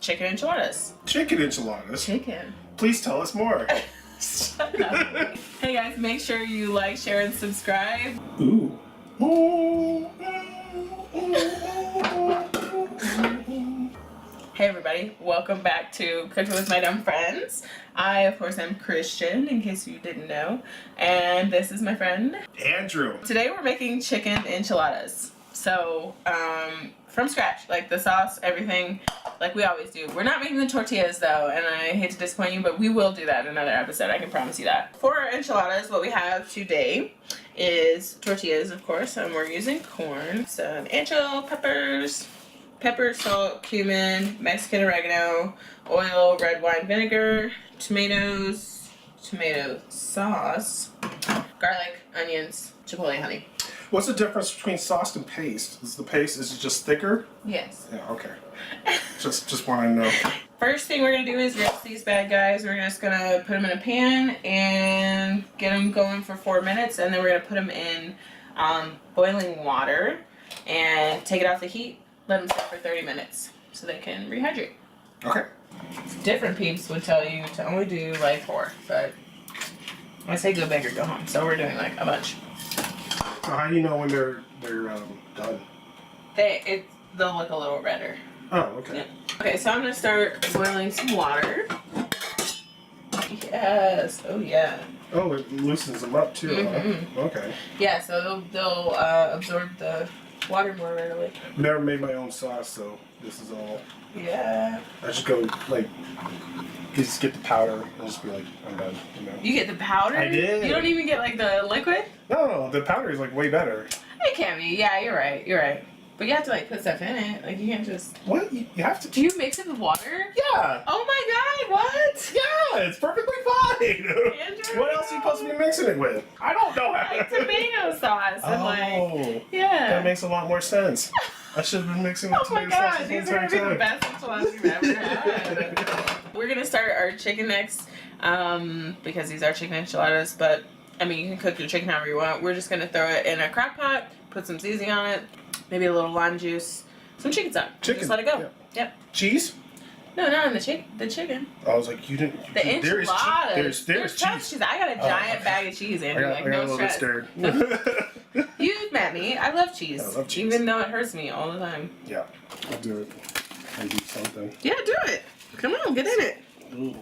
chicken enchiladas. Chicken enchiladas? Chicken. Please tell us more. Shut up. Hey guys, make sure you like, share, and subscribe. Ooh. Hey everybody, welcome back to Cooking with My Dumb Friends. I, of course, am Christian, in case you didn't know. And this is my friend Andrew. Today we're making chicken enchiladas. So, from scratch, like the sauce, everything, like we always do. We're not making the tortillas though, and I hate to disappoint you, but we will do that in another episode, I can promise you that. For our enchiladas, what we have today is tortillas, of course, and we're using corn, some ancho peppers, pepper, salt, cumin, Mexican oregano, oil, red wine vinegar, tomatoes, tomato sauce, garlic, onions, chipotle honey. What's the difference between sauce and paste? Is the paste, is it just thicker? Yes. Yeah, okay. just want to know. First thing we're going to do is rinse these bad guys. We're just going to put them in a pan and get them going for 4 minutes, and then we're going to put them in boiling water and take it off the heat. Let them sit for 30 minutes so they can rehydrate. Okay. Different peeps would tell you to only do like 4, but I say go big or go home. So we're doing like a bunch. So how do you know when they're done? They'll look a little redder. Oh, okay. Yeah. Okay, so I'm gonna start boiling some water. Yes. Oh yeah. Oh, it loosens them up too. Mm-hmm. Huh? Okay. Yeah, so they'll absorb the water more readily. I've never made my own sauce, so this is all. Yeah. I just go like, just get the powder and just be like, I'm done. You know. You get the powder? I did. You don't even get like the liquid? No, the powder is like way better. It can be. Yeah, you're right. You're right. But you have to like put stuff in it. Like you can't just. What? You have to. Do you mix it with water? Yeah. Oh my God! What? Yeah, it's perfectly fine. Andrew, What else are you supposed to be mixing it with? I don't know. like tomato sauce and like. Yeah. That makes a lot more sense. I should have been mixing with Oh my tomato sauce God, the these are entire gonna be the time. best enchiladas you've ever had. We're gonna start our chicken next, because these are chicken enchiladas, but I mean, you can cook your chicken however you want. We're just gonna throw it in a crock pot, put some seasoning on it, maybe a little lime juice, some chicken stock. Just let it go. Yeah. Yep. Cheese? No, not in the chicken. I was like, you didn't. The there is enchiladas. There's cheese. I got a giant okay. bag of cheese, Andrew. I Like, got no a little bit stress. scared. You met me. I love cheese. I love cheese. Even though it hurts me all the time. Yeah, I'll do it. I'll do something. Yeah, do it. Come on, get in it. Ooh,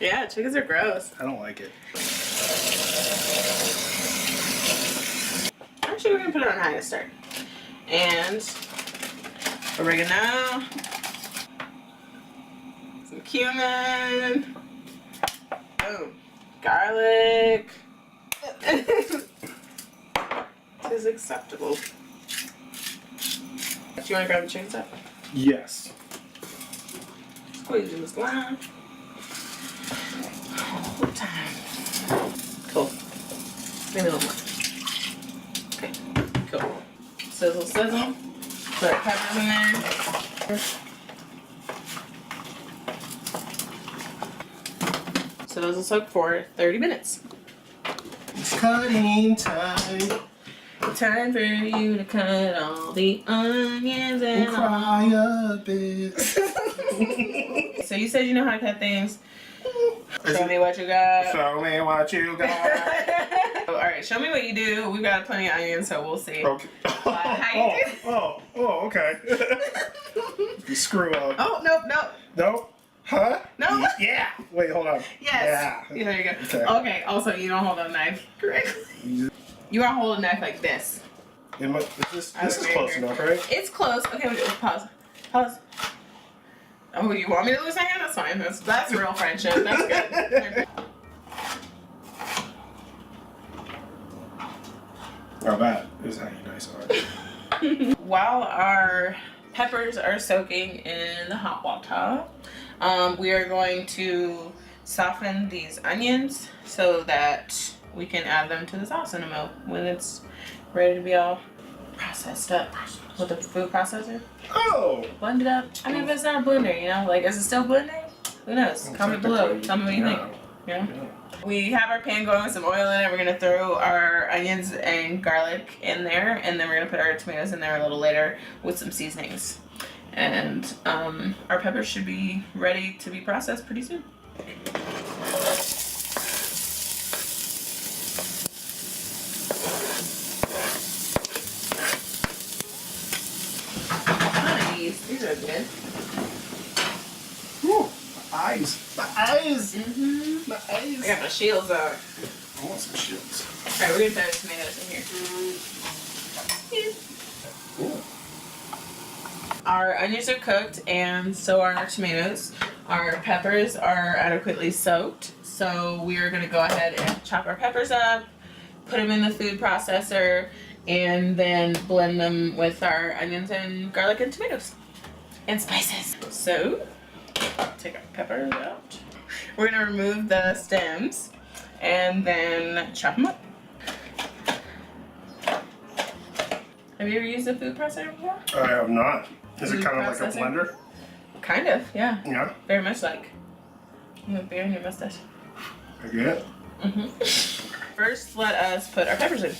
Yeah, chickens are gross. I don't like it. Actually, we're gonna put it on high to start. And oregano, some cumin, boom, garlic. This is acceptable. Do you want to grab the chicken stuff? Yes. Squeeze this lime. All the time. Cool. Maybe a little more. Okay, cool. Sizzle, sizzle. Put our peppers in there. So those will soak for 30 minutes. It's cutting time. Time for you to cut all the onions and Cry a bit. So you said you know how to cut things. Show me what you got. Show me what you got. Alright, show me what you do. We've got plenty of onions, so we'll see. Okay. How you do? Okay. You screw up. Oh, nope, nope. Nope. Huh? No. Yeah. Wait, hold on. Yes. Yeah. There you go. Okay. Okay, also, you don't hold a knife correctly. You want to hold a knife like this. This is close enough, right? It's close. Okay, pause. Pause. Oh, you want me to lose my hand? That's fine. That's real friendship. That's good. Now that is how you dice are. While our peppers are soaking in the hot water, we are going to soften these onions so that we can add them to the sauce in a moment when it's ready to be all processed up with the food processor. Oh! Blend it up. I mean, if it's not a blender, you know, like, is it still blending? Who knows? Comment below. Tell me what you think. Yeah. We have our pan going with some oil in it. We're going to throw our onions and garlic in there, and then we're going to put our tomatoes in there a little later with some seasonings. And our peppers should be ready to be processed pretty soon. Nice. These are good. Ooh, eyes. The eyes. Mm-hmm. The eyes. I got my shields on. I want some shields. Alright, we're gonna throw the tomatoes in here. Ooh. Our onions are cooked, and so are our tomatoes. Our peppers are adequately soaked, so we are gonna go ahead and chop our peppers up, put them in the food processor, and then blend them with our onions and garlic and tomatoes and spices. So, take our peppers out. We're gonna remove the stems and then chop them up. Have you ever used a food processor before? I have not. Is it Food kind of like a processor? blender? Kind of, yeah. Yeah. Very much like. You have beer in your mustache. I get it. Mm-hmm. First, let us put our peppers in.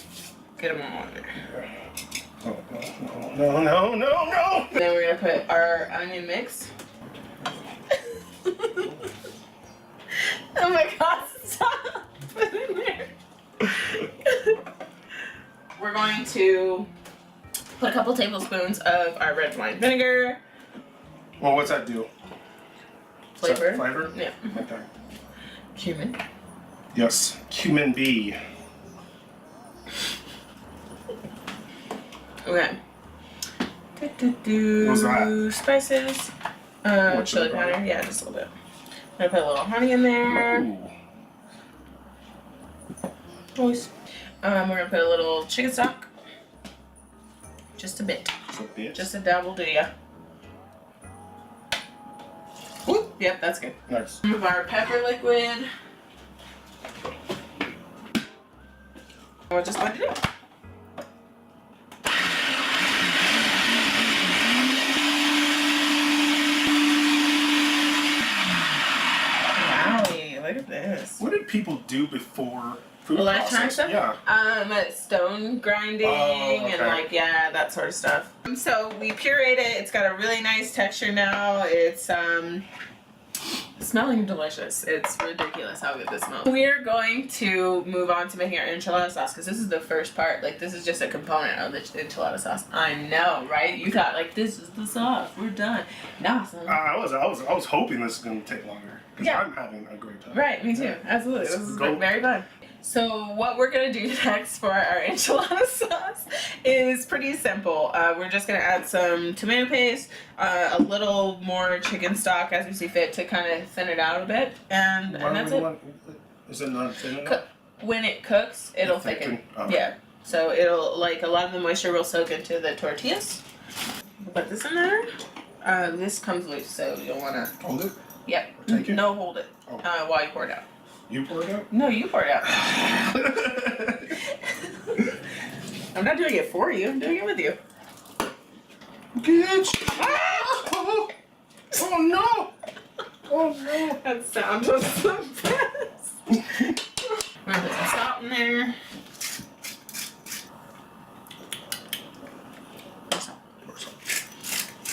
Get them all in there. Oh, no. Then we're gonna put our onion mix. Oh my god, stop! Put it in there. We're going to put a couple tablespoons of our red wine vinegar. Well, what's that do? Flavor. Is that flavor? Yeah. Okay. Cumin. Yes. Cumin B. Okay. What's that? Spices. What, Chili chili powder. powder? Yeah, just a little bit. I'm gonna put a little honey in there. Ooh. Choice. We're gonna put a little chicken stock. Just a bit. Just a bit. Just a dab will do ya. Whoop. Yep, that's good. Nice. Some of our pepper liquid. We'll just blend it up. Wowie, look at this. What did people do before food Electronic processing? stuff? Yeah. Stone grinding okay. and like, yeah, that sort of stuff. So we pureed it. It's got a really nice texture now. It's smelling delicious. It's ridiculous how good this smells. We're going to move on to making our enchilada sauce because this is the first part. Like, this is just a component of the enchilada sauce. I know, right? You thought like, this is the sauce. We're done. No, son. I was hoping this was going to take longer. Because Yeah. I'm having a great time. Right, me too. Yeah. Absolutely. This Let's is go. very fun. So what we're going to do next for our enchilada sauce is pretty simple. We're just going to add some tomato paste, a little more chicken stock as we see fit to kind of thin it out a bit, and that's it. Is it not thin enough? When it cooks, it'll thicken. Okay. Yeah. So it'll, like, a lot of the moisture will soak into the tortillas. We'll put this in there. This comes loose, so you'll want to... Hold it? Yep. Take it? No, hold it Oh. while you pour it out. You pour it out? No, you pour it out. I'm not doing it for you. I'm doing it with you. Bitch! Ah! Oh no! Oh no! That sound was the best. I'm gonna put some salt in there.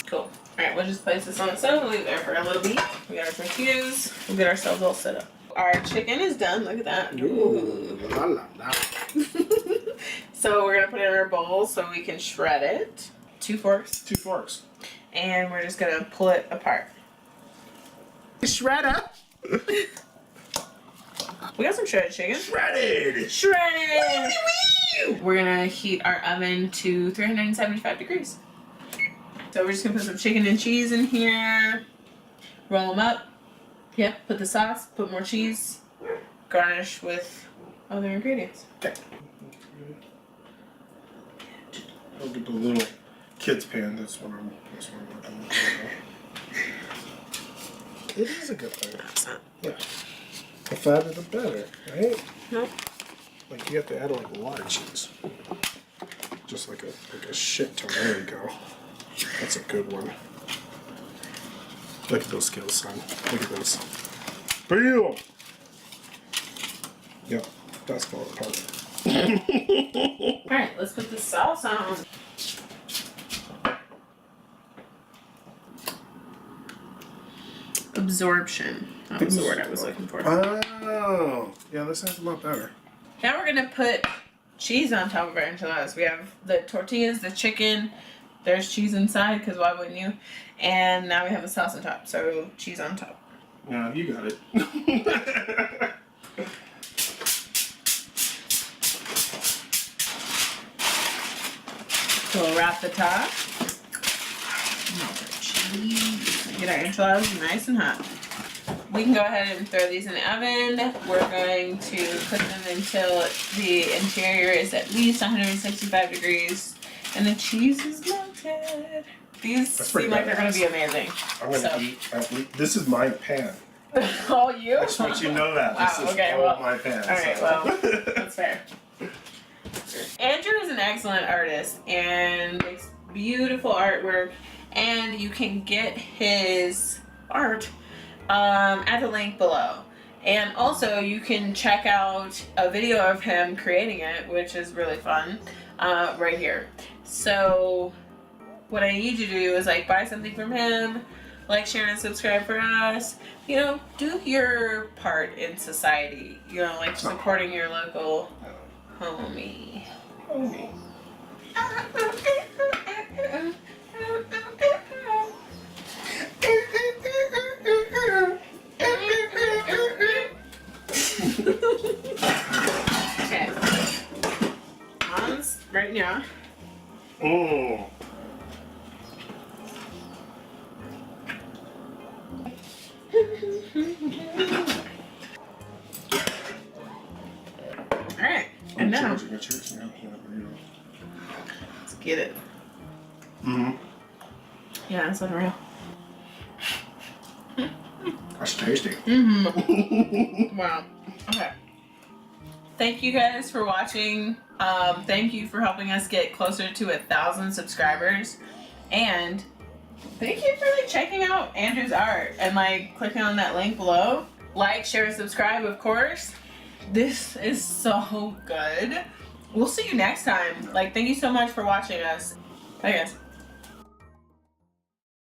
Cool. Alright, we'll just place this on the stove. We'll leave it there for a little bit. We got our tortillas. We'll get ourselves all set up. Our chicken is done. Look at that. Ooh, la la la. So we're gonna put it in our bowl so we can shred it. 2 forks. 2 forks. And we're just gonna pull it apart. Shredder. We got some shredded chicken. Shredded. Shredded! We're gonna heat our oven to 375 degrees. So we're just gonna put some chicken and cheese in here. Roll them up. Yep, put the sauce, put more cheese. Garnish with other ingredients. Okay. I'll get the little kid's pan. That's what I'm working with. It is a good thing. Yeah. The fatter the better, right? Nope. Like you have to add like a lot of cheese. Just like a shit ton. There you go. That's a good one. Look at those skills, son. Look at this. Boom! Yeah, that's falling apart. Alright, let's put the sauce on. Absorption. That was the word I was looking for. Oh, yeah, this sounds a lot better. Now we're gonna put cheese on top of our enchiladas. We have the tortillas, the chicken. There's cheese inside, because why wouldn't you? And now we have the sauce on top, so cheese on top. Yeah, you got it. So we'll wrap the top. Get our enchiladas nice and hot. We can go ahead and throw these in the oven. We're going to cook them until the interior is at least 165 degrees and the cheese is melted. These seem like they're going to be amazing. I'm going to eat at least. This is my pan. Oh, you? I just want you to know that. Wow, This is okay, all well, my pan. Alright, so. well, that's fair. Andrew is an excellent artist and makes beautiful artwork, and you can get his art at the link below. And also you can check out a video of him creating it, which is really fun, right here. So what I need you to do is like buy something from him, like, share, and subscribe for us. You know, do your part in society. You know, like supporting your local homie. Homie. Okay. Mom's right now. Oh. Alright, and now Cheers. let's get it. Mm-hmm. Yeah, it's unreal. That's tasty. Mm-hmm. Wow. Okay. Thank you guys for watching. Thank you for helping us get closer to 1,000 subscribers. And thank you for like checking out Andrew's art and like clicking on that link below. Like, share, and subscribe, of course. This is so good. We'll see you next time. Like, thank you so much for watching us. Bye, guys.